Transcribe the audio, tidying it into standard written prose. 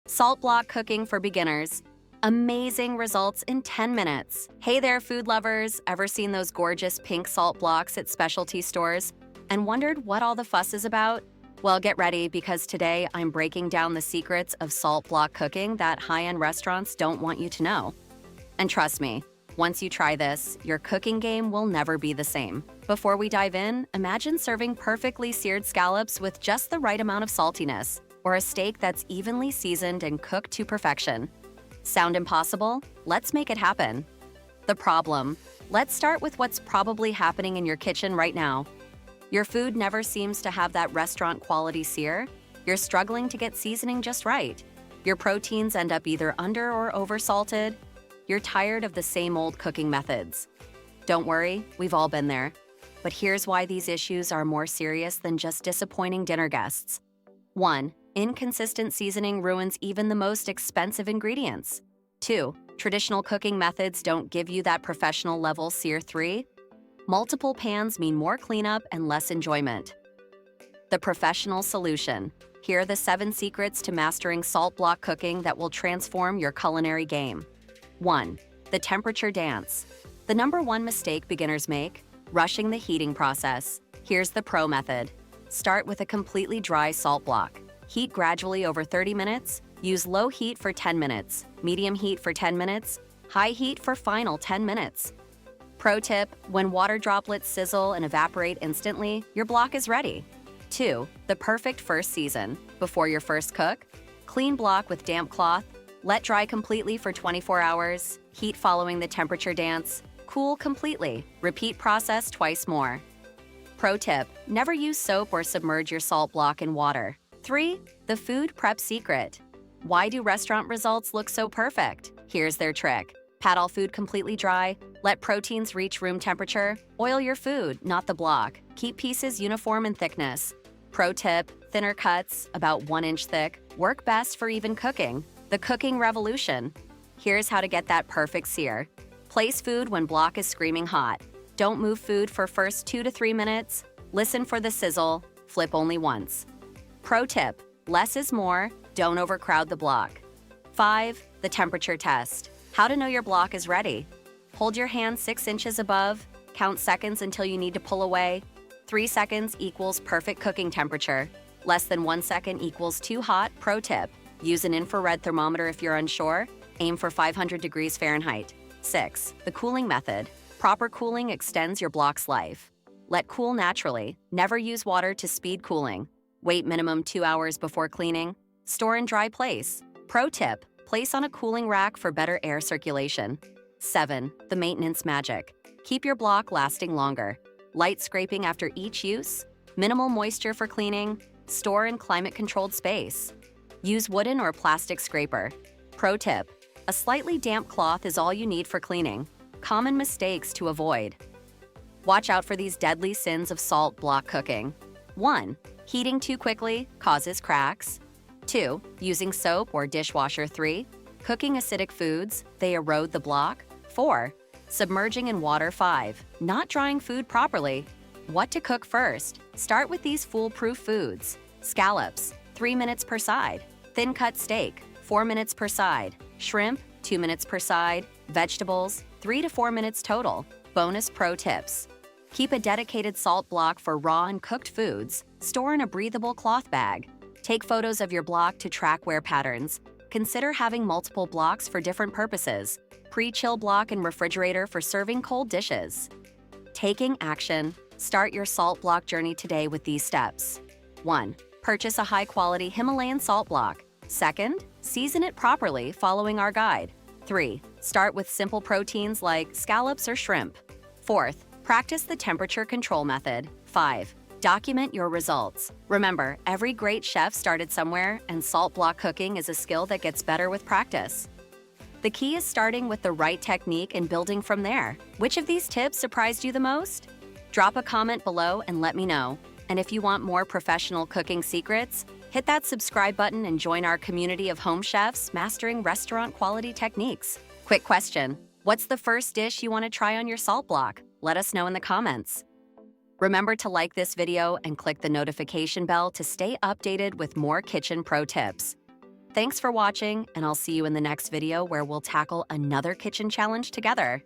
Salt block cooking for beginners. Amazing results in 10 minutes. Hey there, food lovers. Ever seen those gorgeous pink salt blocks at specialty stores and wondered what all the fuss is about? Well, get ready because today I'm breaking down the secrets of salt block cooking that high-end restaurants don't want you to know. And trust me, once you try this, your cooking game will never be the same. Before we dive in, imagine serving perfectly seared scallops with just the right amount of saltiness, or a steak that's evenly seasoned and cooked to perfection. Sound impossible? Let's make it happen. The problem. Let's start with what's probably happening in your kitchen right now. Your food never seems to have that restaurant-quality sear. You're struggling to get seasoning just right. Your proteins end up either under or over-salted. You're tired of the same old cooking methods. Don't worry, we've all been there. But here's why these issues are more serious than just disappointing dinner guests. 1. Inconsistent seasoning ruins even the most expensive ingredients. 2. Traditional cooking methods don't give you that professional level sear. 3. Multiple pans mean more cleanup and less enjoyment. The professional solution. Here are the 7 secrets to mastering salt block cooking that will transform your culinary game. 1. The temperature dance. The number 1 mistake beginners make: rushing the heating process. Here's the pro method. Start with a completely dry salt block. Heat gradually over 30 minutes. Use low heat for 10 minutes, medium heat for 10 minutes, high heat for final 10 minutes. Pro tip: when water droplets sizzle and evaporate instantly, your block is ready. 2. The perfect first season. Before your first cook, clean block with damp cloth. Let dry completely for 24 hours. Heat following the temperature dance. Cool completely. Repeat process twice more. Pro tip: never use soap or submerge your salt block in water. 3. The food prep secret. Why do restaurant results look so perfect? Here's their trick. Pat all food completely dry. Let proteins reach room temperature. Oil your food, not the block. Keep pieces uniform in thickness. Pro tip: thinner cuts, about 1 inch thick, work best for even cooking. The cooking revolution. Here's how to get that perfect sear. Place food when block is screaming hot. Don't move food for first 2 to 3 minutes. Listen for the sizzle. Flip only once. Pro tip: less is more, don't overcrowd the block. 5. The temperature test. How to know your block is ready. Hold your hand 6 inches above, count seconds until you need to pull away. 3 seconds equals perfect cooking temperature. Less than 1 second equals too hot. Pro tip: use an infrared thermometer if you're unsure. Aim for 500 degrees Fahrenheit. 6. The cooling method. Proper cooling extends your block's life. Let cool naturally. Never use water to speed cooling. Wait minimum 2 hours before cleaning. Store in dry place. Pro tip: place on a cooling rack for better air circulation. 7. The maintenance magic. Keep your block lasting longer. Light scraping after each use. Minimal moisture for cleaning. Store in climate-controlled space. Use wooden or plastic scraper. Pro tip: a slightly damp cloth is all you need for cleaning. Common mistakes to avoid. Watch out for these deadly sins of salt block cooking. 1. Heating too quickly causes cracks. 2. Using soap or dishwasher. 3. Cooking acidic foods, they erode the block. 4. Submerging in water. 5. Not drying food properly. What to cook first? Start with these foolproof foods. Scallops, 3 minutes per side. Thin-cut steak, 4 minutes per side. Shrimp, 2 minutes per side. Vegetables, 3 to 4 minutes total. Bonus pro tips. Keep a dedicated salt block for raw and cooked foods. Store in a breathable cloth bag. Take photos of your block to track wear patterns. Consider having multiple blocks for different purposes. Pre-chill block and refrigerator for serving cold dishes. Taking action. Start your salt block journey today with these steps. 1. Purchase a high-quality Himalayan salt block. 2. Season it properly following our guide. 3. Start with simple proteins like scallops or shrimp. 4. Practice the temperature control method. 5. Document your results. Remember, every great chef started somewhere, and salt block cooking is a skill that gets better with practice. The key is starting with the right technique and building from there. Which of these tips surprised you the most? Drop a comment below and let me know. And if you want more professional cooking secrets, hit that subscribe button and join our community of home chefs mastering restaurant quality techniques. Quick question: what's the first dish you want to try on your salt block? Let us know in the comments. Remember to like this video and click the notification bell to stay updated with more kitchen pro tips. Thanks for watching, and I'll see you in the next video where we'll tackle another kitchen challenge together.